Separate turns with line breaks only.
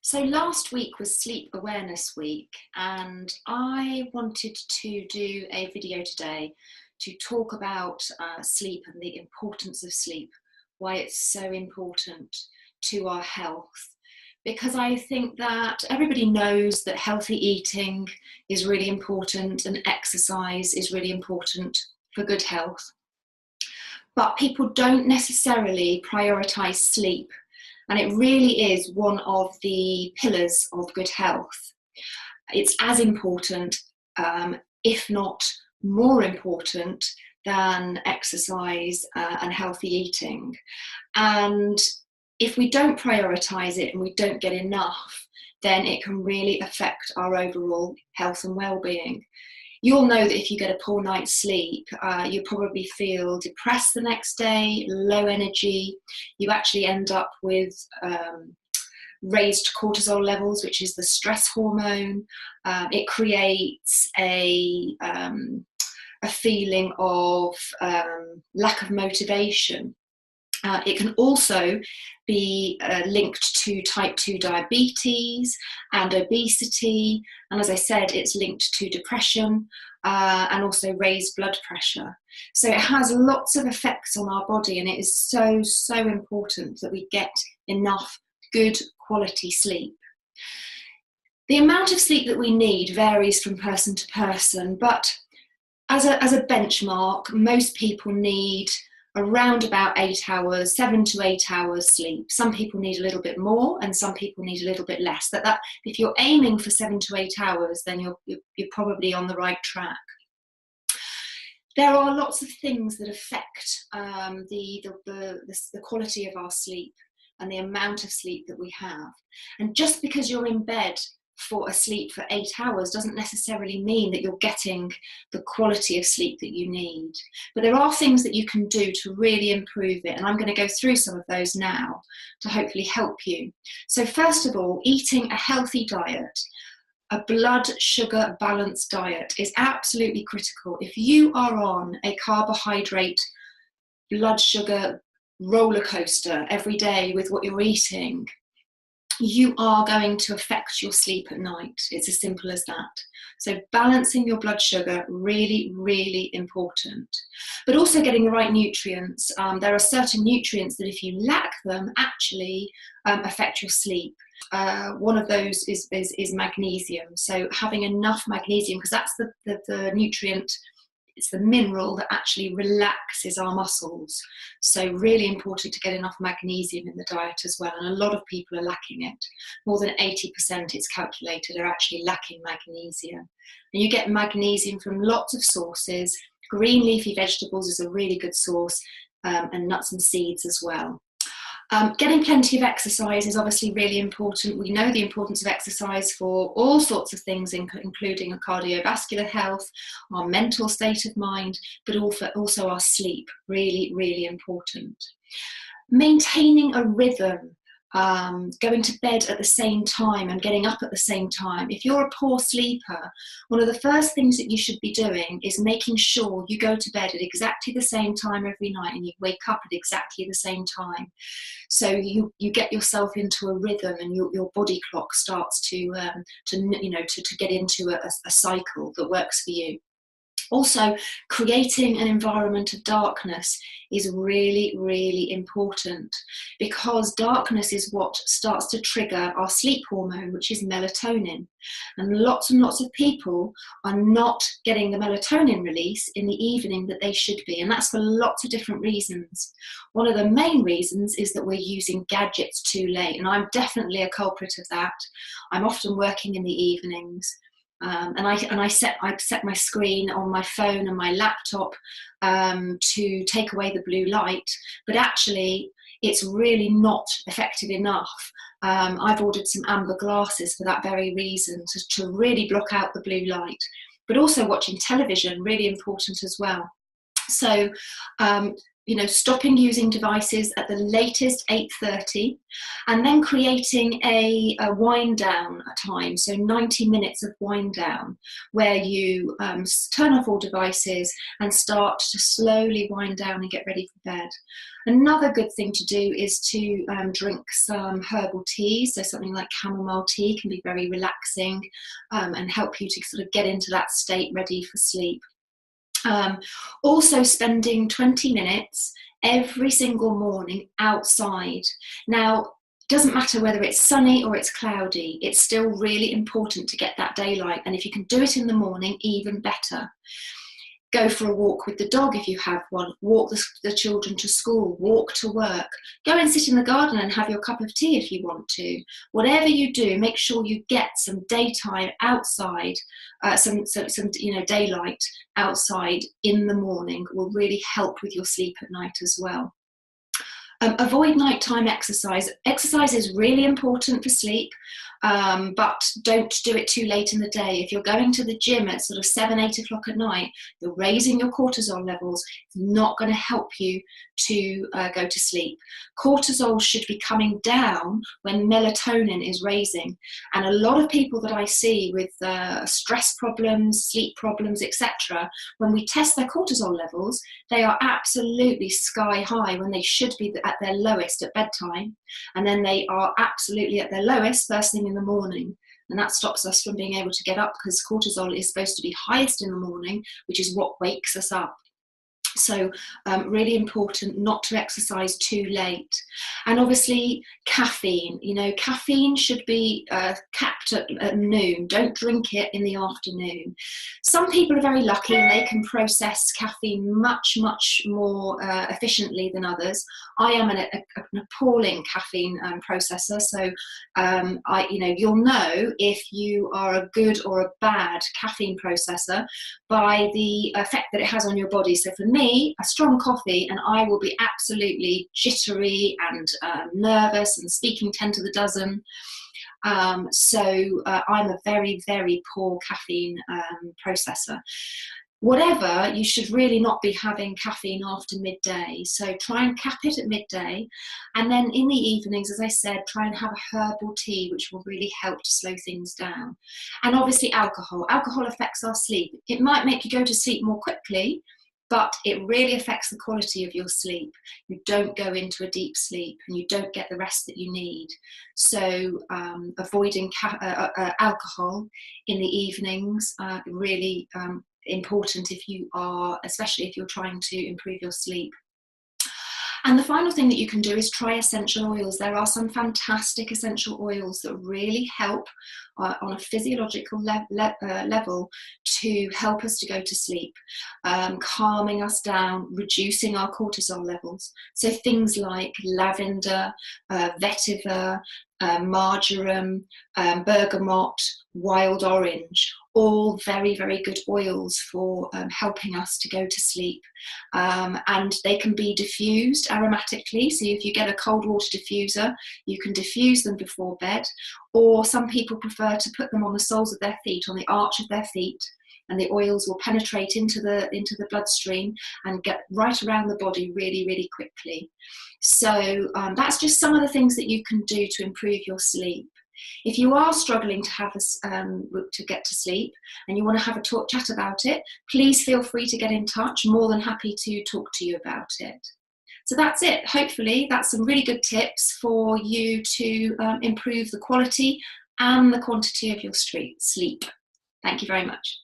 So last week was Sleep Awareness Week, and I wanted to do a video today to talk about sleep and the importance of sleep, why it's so important to our health. Because I think that everybody knows that healthy eating is really important and exercise is really important for good health. But people don't necessarily prioritise sleep. And it really is one of the pillars of good health. It's as important, if not more important, than exercise and healthy eating. And if we don't prioritise it and we don't get enough, then it can really affect our overall health and well-being. You'll know that if you get a poor night's sleep, you probably feel depressed the next day, low energy. You actually end up with raised cortisol levels, which is the stress hormone. It creates a feeling of lack of motivation. It can also be linked to type 2 diabetes and obesity, and as I said, it's linked to depression and also raised blood pressure. So it has lots of effects on our body, and it is so important that we get enough good quality sleep. The amount of sleep that we need varies from person to person, but as a benchmark, most people need around about 8 hours, 7 to 8 hours sleep. Some people need a little bit more and some people need a little bit less. That if you're aiming for 7 to 8 hours, then you're probably on the right track. There are lots of things that affect the quality of our sleep and the amount of sleep that we have. And just because you're in bed for a sleep for 8 hours doesn't necessarily mean that you're getting the quality of sleep that you need. But there are things that you can do to really improve it, and I'm going to go through some of those now to hopefully help you. So first of all, eating a healthy diet, a blood sugar balanced diet, is absolutely critical. If you are on a carbohydrate blood sugar roller coaster every day with what you're eating, you are going to affect your sleep at night. It's as simple as that. So balancing your blood sugar, really important. But also getting the right nutrients. There are certain nutrients that if you lack them, actually affect your sleep. One of those is magnesium. So having enough magnesium, because that's the nutrient, it's the mineral that actually relaxes our muscles. So really important to get enough magnesium in the diet as well. And a lot of people are lacking it. More than 80%, it's calculated, are actually lacking magnesium. And you get magnesium from lots of sources. Green leafy vegetables is a really good source, and nuts and seeds as well. Getting plenty of exercise is obviously really important. We know the importance of exercise for all sorts of things, including our cardiovascular health, our mental state of mind, but also our sleep, really important. Maintaining a rhythm, going to bed at the same time and getting up at the same time. If you're a poor sleeper, one of the first things that you should be doing is making sure you go to bed at exactly the same time every night and you wake up at exactly the same time. So you get yourself into a rhythm and your body clock starts to get into a cycle that works for you. Also, creating an environment of darkness is really important, because darkness is what starts to trigger our sleep hormone, which is melatonin. And lots of people are not getting the melatonin release in the evening that they should be, and that's for lots of different reasons. One of the main reasons is that we're using gadgets too late, and I'm definitely a culprit of that. I'm often working in the evenings. And I set my screen on my phone and my laptop to take away the blue light, but actually it's really not effective enough. I've ordered some amber glasses for that very reason, to really block out the blue light. But also watching television, really important as well. So stopping using devices at the latest 8:30, and then creating a wind down time, so 90 minutes of wind down, where you turn off all devices and start to slowly wind down and get ready for bed. Another good thing to do is to drink some herbal tea, so something like chamomile tea can be very relaxing and help you to sort of get into that state ready for sleep. Also spending 20 minutes every single morning outside. Now, it doesn't matter whether it's sunny or it's cloudy, it's still really important to get that daylight, and if you can do it in the morning, even better. Go for a walk with the dog if you have one, walk the children to school, walk to work, go and sit in the garden and have your cup of tea if you want to. Whatever you do, make sure you get some daytime outside, some daylight outside in the morning will really help with your sleep at night as well. Avoid nighttime exercise. Exercise is really important for sleep, but don't do it too late in the day. If you're going to the gym at sort of 7, 8 o'clock at night, you're raising your cortisol levels. It's not going to help you to go to sleep. Cortisol should be coming down when melatonin is raising. And a lot of people that I see with stress problems, sleep problems, etc., when we test their cortisol levels, they are absolutely sky high when they should be at their lowest at bedtime. And then they are absolutely at their lowest first thing in the morning. And that stops us from being able to get up, because cortisol is supposed to be highest in the morning, which is what wakes us up. So really important not to exercise too late. And obviously caffeine, caffeine should be capped at noon. Don't drink it in the afternoon. Some people are very lucky and they can process caffeine much, much more efficiently than others. I am an appalling caffeine processor. So you'll know if you are a good or a bad caffeine processor by the effect that it has on your body. So for me, a strong coffee and I will be absolutely jittery and nervous and speaking 10 to the dozen. So I'm a very, very poor caffeine processor. Whatever, you should really not be having caffeine after midday. So try and cap it at midday. And then in the evenings, as I said, try and have a herbal tea, which will really help to slow things down. And obviously alcohol. Alcohol affects our sleep. It might make you go to sleep more quickly, but it really affects the quality of your sleep. You don't go into a deep sleep and you don't get the rest that you need. So avoiding alcohol in the evenings, really important especially if you're trying to improve your sleep. And the final thing that you can do is try essential oils. There are some fantastic essential oils that really help on a physiological level to help us to go to sleep, calming us down, reducing our cortisol levels. So things like lavender, vetiver, marjoram, bergamot, wild orange, all very, very good oils for helping us to go to sleep. And they can be diffused aromatically. So if you get a cold water diffuser, you can diffuse them before bed, or some people prefer to put them on the soles of their feet, on the arch of their feet, and the oils will penetrate into the bloodstream and get right around the body really, really quickly. So that's just some of the things that you can do to improve your sleep. If you are struggling to get to sleep and you want to have a chat about it, please feel free to get in touch. More than happy to talk to you about it. So that's it. Hopefully that's some really good tips for you to improve the quality and the quantity of your sleep. Thank you very much.